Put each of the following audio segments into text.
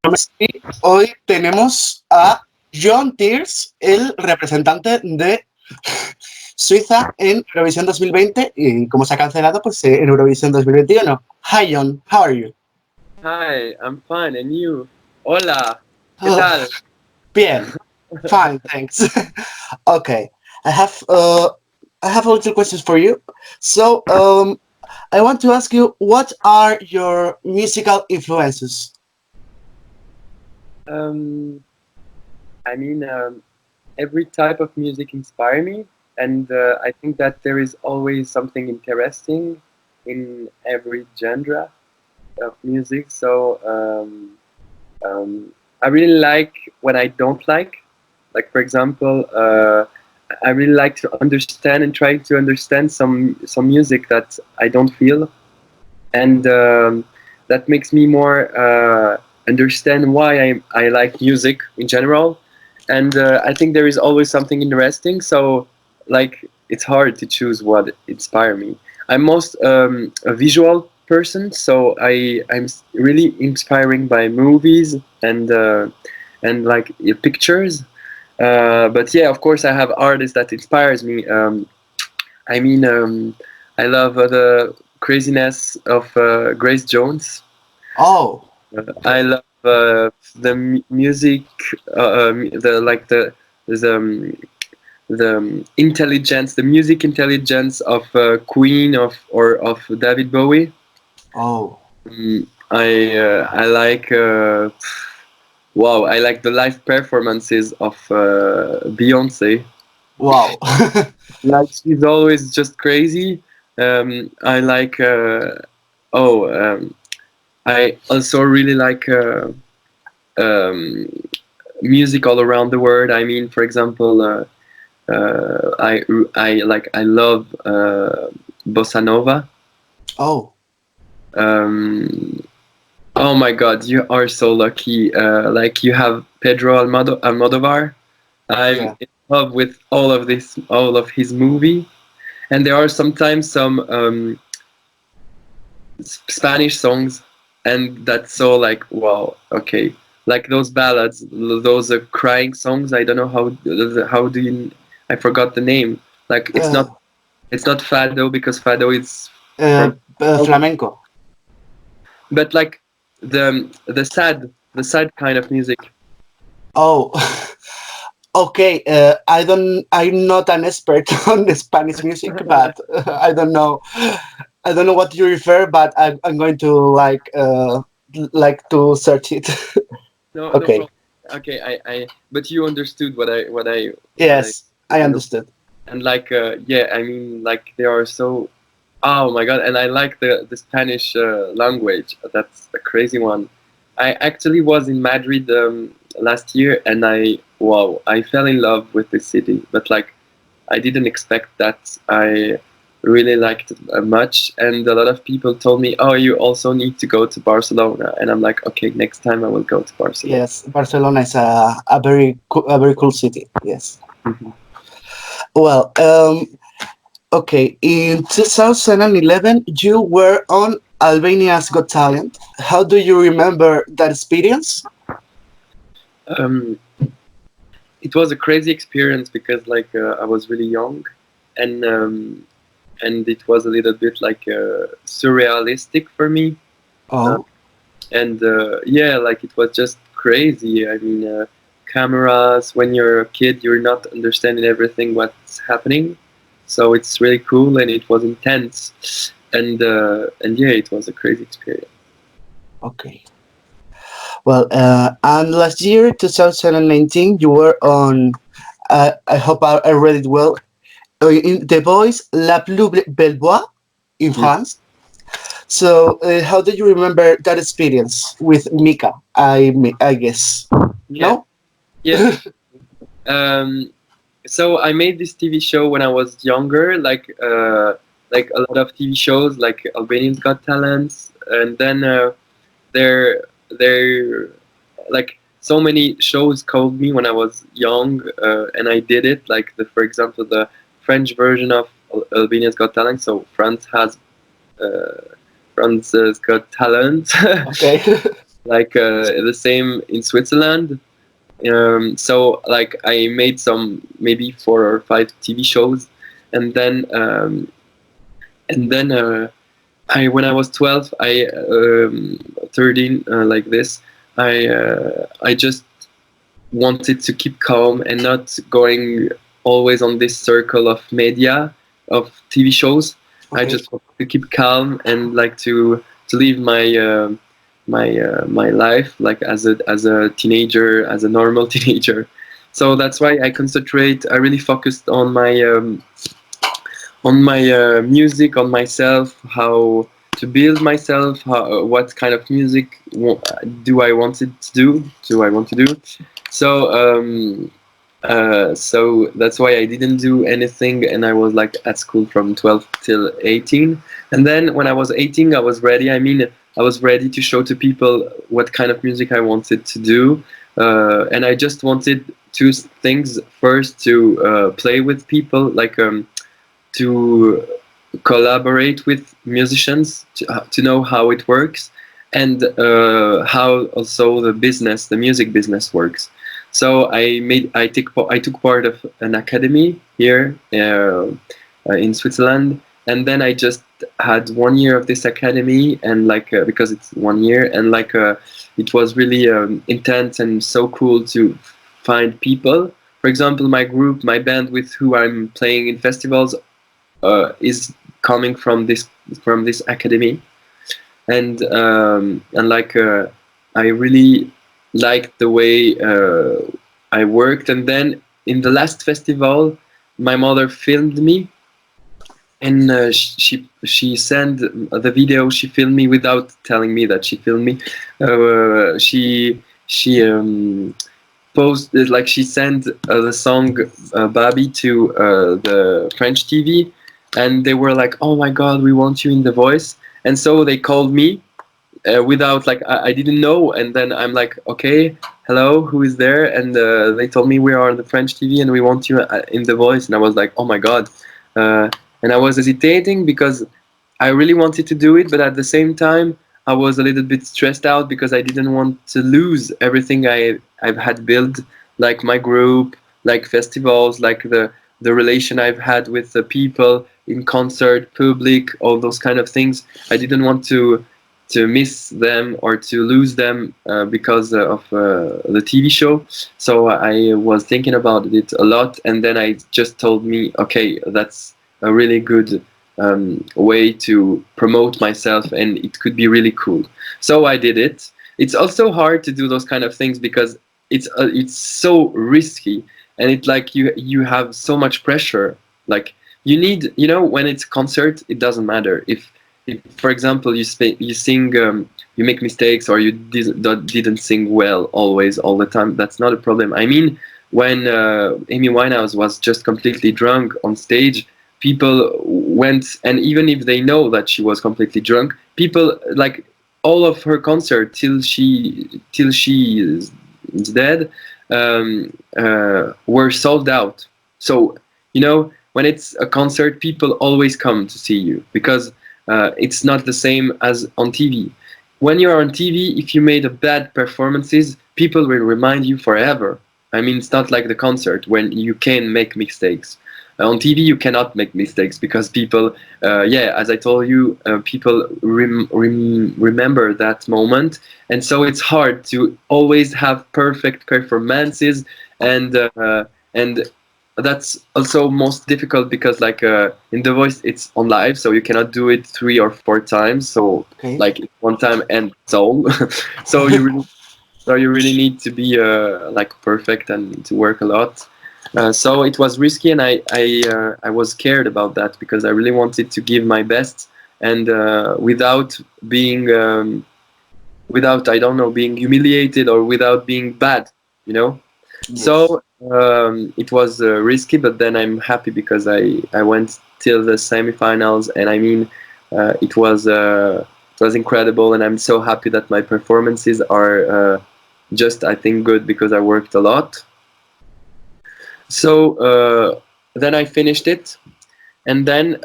Y hoy tenemos a Gjon, el representante de Suiza en Eurovisión 2020 y como se ha cancelado, pues en Eurovisión 2021. Hi Gjon, how are you? Hi, I'm fine, and you? Hola, ¿qué Oh, tal? bien, fine, thanks. Okay, I have a little questions for you. So, I want to ask you, what are your musical influences? Um, I mean, every type of music inspires me, and I think that there is always something interesting in every genre of music. So I really like what I don't like. Like for example, I really like to understand and try to understand some music that I don't feel, and that makes me more understand why I like music in general. And I think there is always something interesting. So like it's hard to choose what inspire me. I'm most a visual person, so I'm really inspiring by movies and like pictures. But yeah, of course, I have artists that inspires me. I mean, I love the craziness of Grace Jones. Oh, I okay. love the music, the like the intelligence, the music intelligence of Queen or of David Bowie. Oh, I like wow, I like the live performances of Beyonce. wow. Like she's always just crazy. I like oh I also really like um, music all around the world. I mean, for example, I love bossa nova. Oh, Um, oh my God, you are so lucky. Like you have Pedro Almodovar. I'm yeah. in love with all of his movie, and there are sometimes some Spanish songs, and that's so like wow, okay, like those ballads, those crying songs. I don't know how do you? I forgot the name. Like Uh, it's not fado because fado is uh, from, Flamenco. but like the sad kind of music. Oh, okay. I'm not an expert on the Spanish music, but I don't know. I don't know what you refer, but I'm going to like to search it. No, no Okay. problem. Okay, I but you understood what I Yes, I you know, understood. and like yeah, I mean like they are so. Oh my God! And I like the Spanish language. That's a crazy one. I actually was in Madrid last year, and I fell in love with the city. But like, I didn't expect that. I really liked it much, and a lot of people told me, "Oh, you also need to go to Barcelona." And I'm like, "Okay, next time I will go to Barcelona." Yes, Barcelona is a very cool city. Yes. Mhm. Well, okay. In 2011, you were on Albania's Got Talent. How do you remember that experience? Um, it was a crazy experience because like I was really young, and it was a little bit like surrealistic for me. Uh, Oh, and yeah, like it was just crazy. I mean, cameras. When you're a kid, you're not understanding everything what's happening, so it's really cool and it was intense. And yeah, it was a crazy experience. okay. Well, and last year, 2019, you were on. I hope I read it well. In The Voice, La Plus Belle Voix in Mm. France. So, how do you remember that experience with Mika? I guess. Yeah, No? yeah. Um, so I made this TV show when I was younger, like a lot of TV shows, like Albanians Got Talents, and then there like so many shows called me when I was young, and I did it. Like for example, the French version of Albanians Got Talent. So France has Got Talent. Okay. like the same in Switzerland. So like I made some maybe 4 or 5 TV shows, and then I when I was 12, 13 like this, I just wanted to keep calm and not going always on this circle of media of TV shows. I Okay. just wanted to keep calm and like to live my life like as a teenager, as a normal teenager. So that's why I concentrate. I really focused on my music, on myself, how to build myself, what kind of music do I want to do? Do I want to do? So so that's why I didn't do anything, and I was like at school from 12 till 18. And then when I was 18, I was ready. I mean, I was ready to show to people what kind of music I wanted to do, and I just wanted two things. First, to play with people, like to collaborate with musicians, to know how it works, and how also the music business works. So I took part of an academy here in Switzerland, and then I just had 1 year of this academy, and like because it's 1 year, and like it was really intense and so cool to find people. For example, my group, my band with who I'm playing in festivals is coming from this academy, and like I really liked the way I worked. And then in the last festival, my mother filmed me, and she sent the video. She filmed me without telling me that she filmed me. She posted, like she sent the song Babi to the French TV, and they were like, "Oh my God, we want you in The Voice." And so they called me without like I didn't know, and then I'm like, "Okay, hello, who is there?" And they told me, "We are on the French TV, and we want you in The Voice." And I was like, "Oh my God," uh, and I was hesitating because I really wanted to do it, but at the same time, I was a little bit stressed out because I didn't want to lose everything I've had built, like my group, like festivals, like the relation I've had with the people in concert, public, all those kind of things. I didn't want to miss them or to lose them because of the TV show. So I was thinking about it a lot, and then I just told me, okay, that's a really good way to promote myself, and it could be really cool. So I did it. It's also hard to do those kind of things because it's so risky, and it like you have so much pressure. Like you need, you know, when it's concert, it doesn't matter if for example you sing, you make mistakes, or you didn't sing well always all the time. That's not a problem. I mean, when Amy Winehouse was just completely drunk on stage, people went, and even if they know that she was completely drunk, people like all of her concert till she is dead were sold out. So you know, when it's a concert, people always come to see you because it's not the same as on TV. When you're on TV, if you made a bad performances, people will remind you forever. I mean, it's not like the concert when you can make mistakes. On TV, you cannot make mistakes because people, yeah, as I told you, people remember that moment, and so it's hard to always have perfect performances, and that's also most difficult because like in The Voice it's on live, so you cannot do it 3 or 4 times. So Okay. like one time and it's all. so you really so you really need to be like perfect and to work a lot. So it was risky, and I was scared about that because I really wanted to give my best, and without being without, I don't know, being humiliated or without being bad, you know. Yes. So it was risky, but then I'm happy because I went till the semifinals, and I mean it was incredible, and I'm so happy that my performances are just, I think, good because I worked a lot. So then I finished it, and then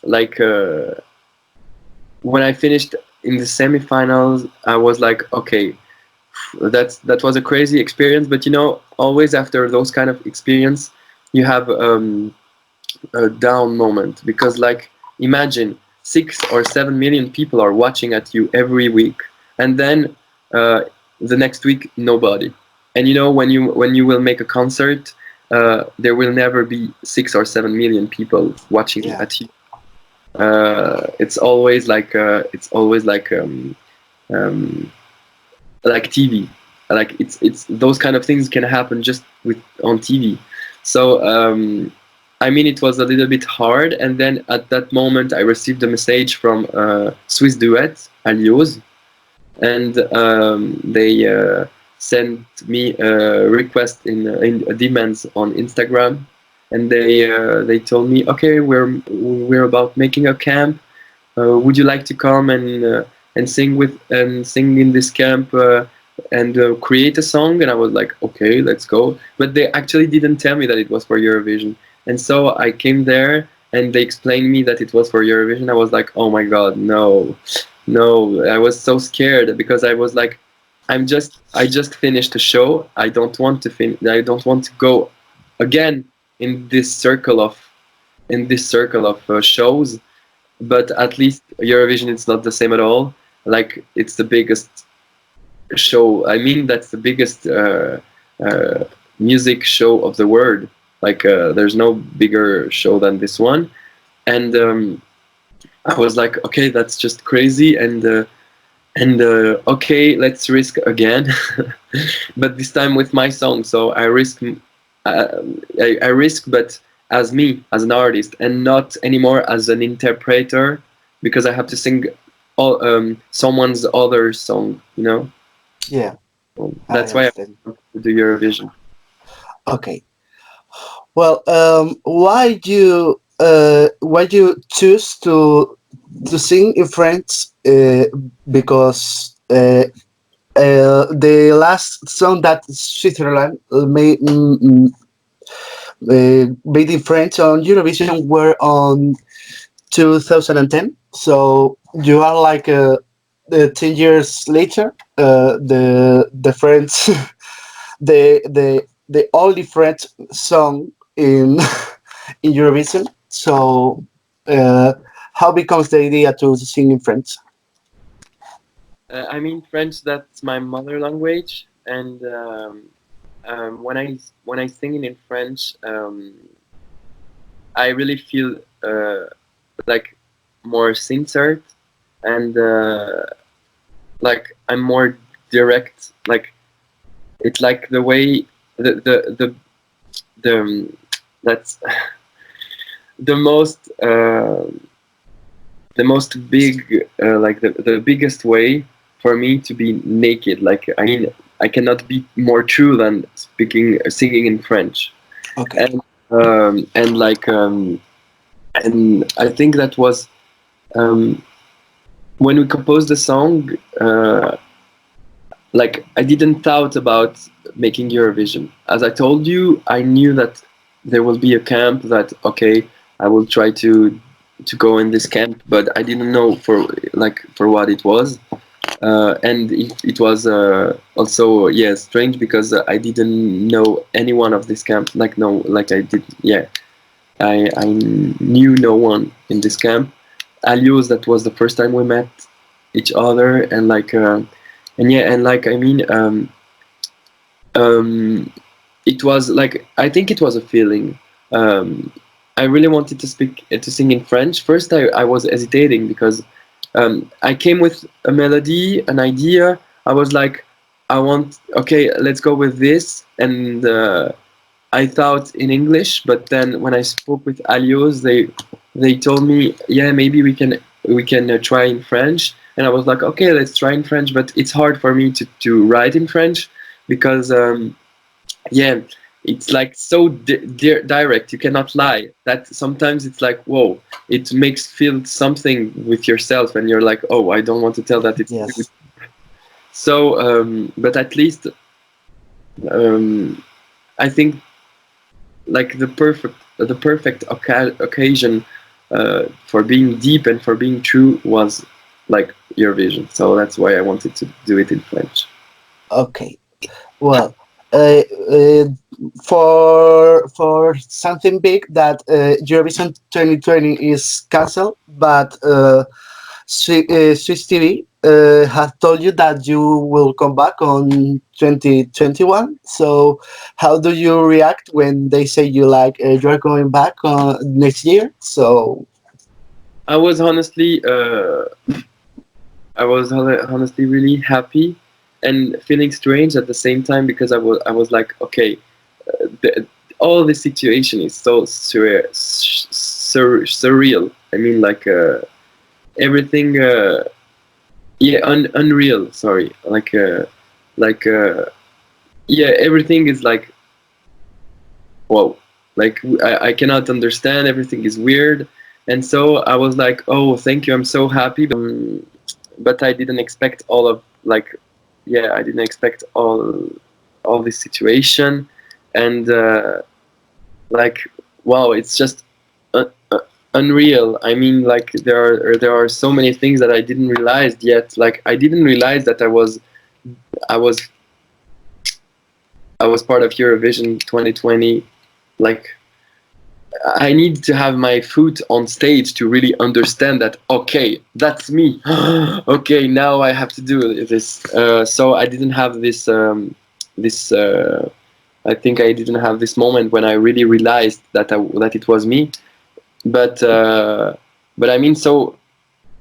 like when I finished, in the semifinals, I was like, okay, that was a crazy experience. But you know, always after those kind of experience, you have a down moment, because like imagine 6 or 7 million people are watching at you every week, and then uh, the next week nobody. And you know, when you will make a concert, there will never be 6 or 7 million people watching Yeah. at you. It's always um, like TV. Like it's those kind of things can happen just with on TV. So I mean, it was a little bit hard. And then at that moment, I received a message from Swiss duet Alios, and they sent me a request in demands on Instagram, and they told me, okay, we're about making a camp. Would you like to come and sing in this camp and create a song? And I was like, okay, let's go. But they actually didn't tell me that it was for Eurovision. And so I came there and they explained me that it was for Eurovision. I was like, oh my god, no, no. I was so scared because I was like, I just finished a show. I don't want to go again in this circle of shows. But at least Eurovision, it's not the same at all. Like it's the biggest show. I mean, that's the biggest uh, music show of the world. Like there's no bigger show than this one. And I was like, okay, that's just crazy. And okay, let's risk again. But this time with my song. So I risk, but as me, as an artist, and not anymore as an interpreter, because I have to sing all someone's other song. You know, Yeah, I that's why I understand. want to do Eurovision. Okay. Well, why you choose to sing in French? Because the last song that Switzerland made in French on Eurovision were on 2010. So you are like 10 years later. The French the only French song in in Eurovision. So uh, how becomes the idea to sing in French? I mean, French. That's my mother language, and when I sing in French, I really feel like more sincere, and like I'm more direct. Like it's like the way the that's the most big like the biggest way for me to be naked. Like I mean, I cannot be more true than singing in French. Okay. And and like and I think that was um, when we composed the song. Like I didn't thought about making Eurovision. As I told you, I knew that there will be a camp that okay, I will try to go in this camp, but I didn't know for what it was. And it was also yeah strange because I didn't know anyone of this camp. Like no, like I did yeah, I knew no one in this camp. Alios, that was the first time we met each other, and like and yeah, and like I mean um, it was like I think it was a feeling. Um, I really wanted to sing in French. First, I was hesitating because I came with a melody, an idea. I was like, I want okay, let's go with this, and I thought in English. But then when I spoke with Alios, they told me, yeah, maybe we can try in French. And I was like, okay, let's try in French. But it's hard for me to write in French because yeah, it's like so direct. You cannot lie. That sometimes it's like whoa, it makes feel something with yourself, and you're like, oh, I don't want to tell that it's Yes. so. But at least I think like the perfect occasion for being deep and for being true was like Eurovision. So that's why I wanted to do it in French. Okay. Well, uh, uh, for something big that Eurovision 2020 is cancelled, but Swiss TV has told you that you will come back on 2021. So, how do you react when they say you like you are going back next year? So, I was honestly, honestly really happy and feeling strange at the same time because I was like, okay, all this situation is so surreal. I mean, like everything, yeah, unreal. Sorry, like yeah, everything is like whoa, like I cannot understand. Everything is weird, and so I was like, oh, thank you. I'm so happy, but I didn't expect all of like, yeah, I didn't expect all this situation, and like wow, it's just unreal. I mean, like there are so many things that I didn't realize yet. Like I didn't realize that I was I was part of Eurovision 2020. Like I need to have my foot on stage to really understand that. Okay, that's me. Okay, now I have to do this. So I didn't have this. I think I didn't have this moment when I really realized that it was me. But I mean, so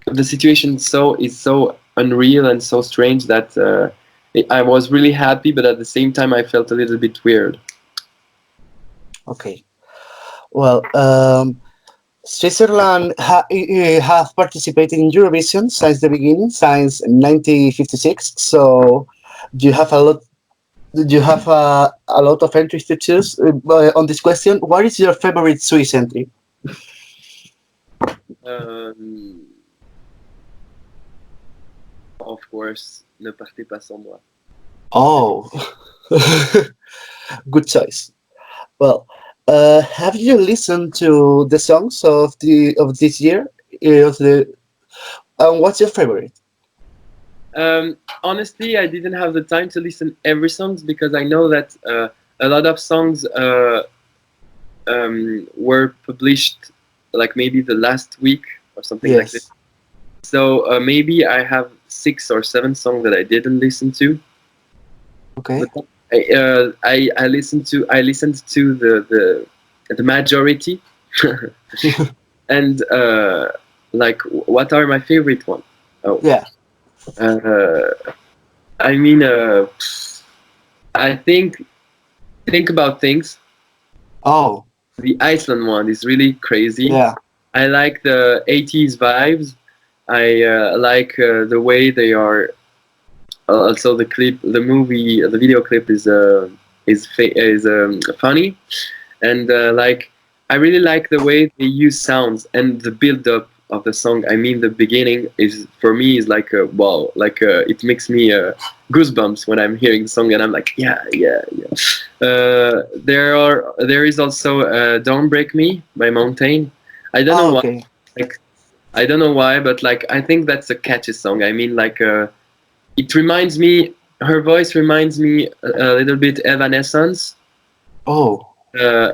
the situation is so unreal and so strange that I was really happy, but at the same time I felt a little bit weird. okay. Well, Switzerland have participated in Eurovision since the beginning, since 1956. So you have a lot. You have a lot of entries to choose. On this question, what is your favorite Swiss entry? Um, of course, ne partez pas sans moi. Oh, good choice. Well, have you listened to the songs of this year? Of the what's your favorite? Honestly, I didn't have the time to listen every songs because I know that a lot of songs were published like maybe the last week or something like this. Yes. So maybe I have 6 or 7 songs that I didn't listen to. Okay. But I listened to the majority, and like what are my favorite ones? Oh, Yeah. uh, I mean, I think about things. Oh, The Iceland one is really crazy. yeah. I like the 80s vibes. I like the way they are. Also, the clip, the movie, the video clip is funny, and like I really like the way they use sounds and the build up of the song. I mean, the beginning is for me is like a wow, like it makes me goosebumps when I'm hearing the song, and I'm like, yeah, yeah, yeah. There is also "Don't Break Me" by Mountain. I don't know Oh, why, okay. like I don't know why, but like I think that's a catchy song. I mean, like it reminds me. Her voice reminds me a little bit Evanescence, Oh,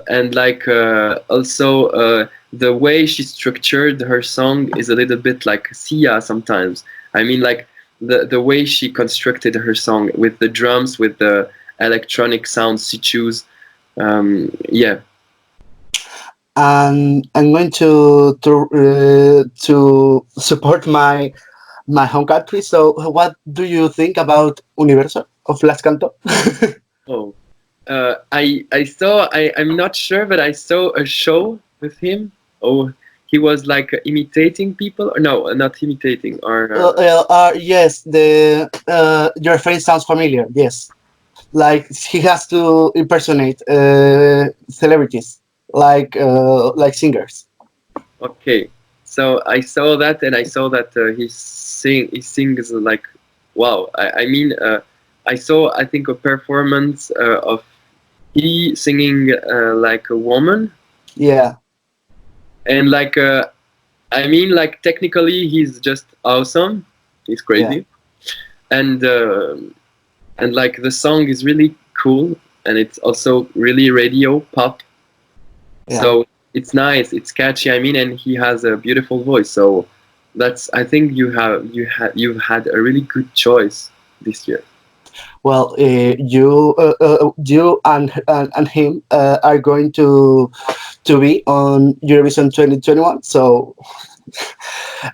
and like also the way she structured her song is a little bit like Sia sometimes. I mean, like the way she constructed her song with the drums, with the electronic sounds she chose. Yeah. and I'm going to support my home country. So, what do you think about Universo of Las Canto? Oh, I saw. I'm not sure, but I saw a show with him. Oh, he was like imitating people, or no, not imitating, or Yes, the your face sounds familiar. Yes, like he has to impersonate celebrities, like singers. okay. So I saw that, and I saw that he sings like wow. I mean, I saw I think a performance of he singing like a woman, Yeah. and like I mean, like technically he's just awesome. He's Yeah. crazy, and like the song is really cool, and it's also really radio pop. Yeah. So it's nice, it's catchy. I mean, and he has a beautiful voice. So that's, I think you've had a really good choice this year. Well, you and him are going to be on Eurovision 2021. So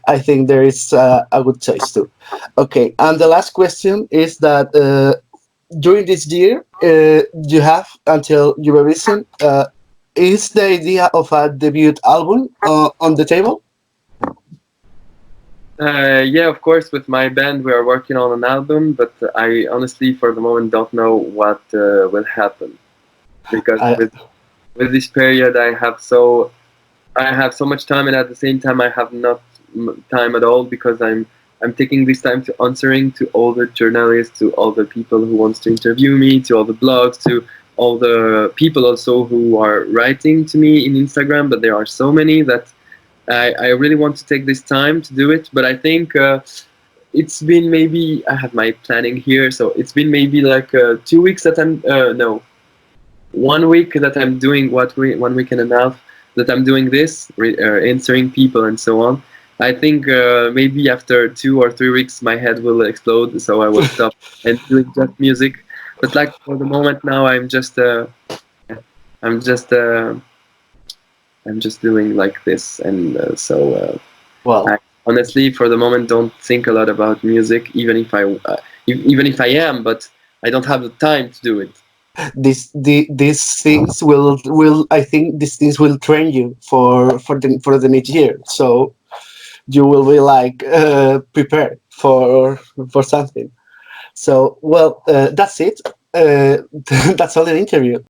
I think there is a good choice too. Okay, and the last question is that during this year you have until Eurovision. Is the idea of a debut album on the table? Yeah, of course, with my band we are working on an album, but I honestly, for the moment, don't know what will happen, because I, with this period I have so much time, and at the same time I have not time at all, because I'm taking this time to answering to all the journalists, to all the people who wants to interview me, to all the blogs, to all the people also who are writing to me in Instagram. But there are so many that I really want to take this time to do it. But I think it's been, maybe I have my planning here, so it's been maybe like 2 weeks that I'm no, 1 week that I'm doing, 1 week and a half that I'm doing this, answering people and so on. I think maybe after 2 or 3 weeks my head will explode, so I will stop and doing just music. But like for the moment now, I'm just uh, I'm just doing like this, and well, I honestly for the moment don't think a lot about music, even if I am, but I don't have the time to do it. these things will I think these things will train you for the next year. So you will be like prepared for something. So well, that's it. That's all the interview.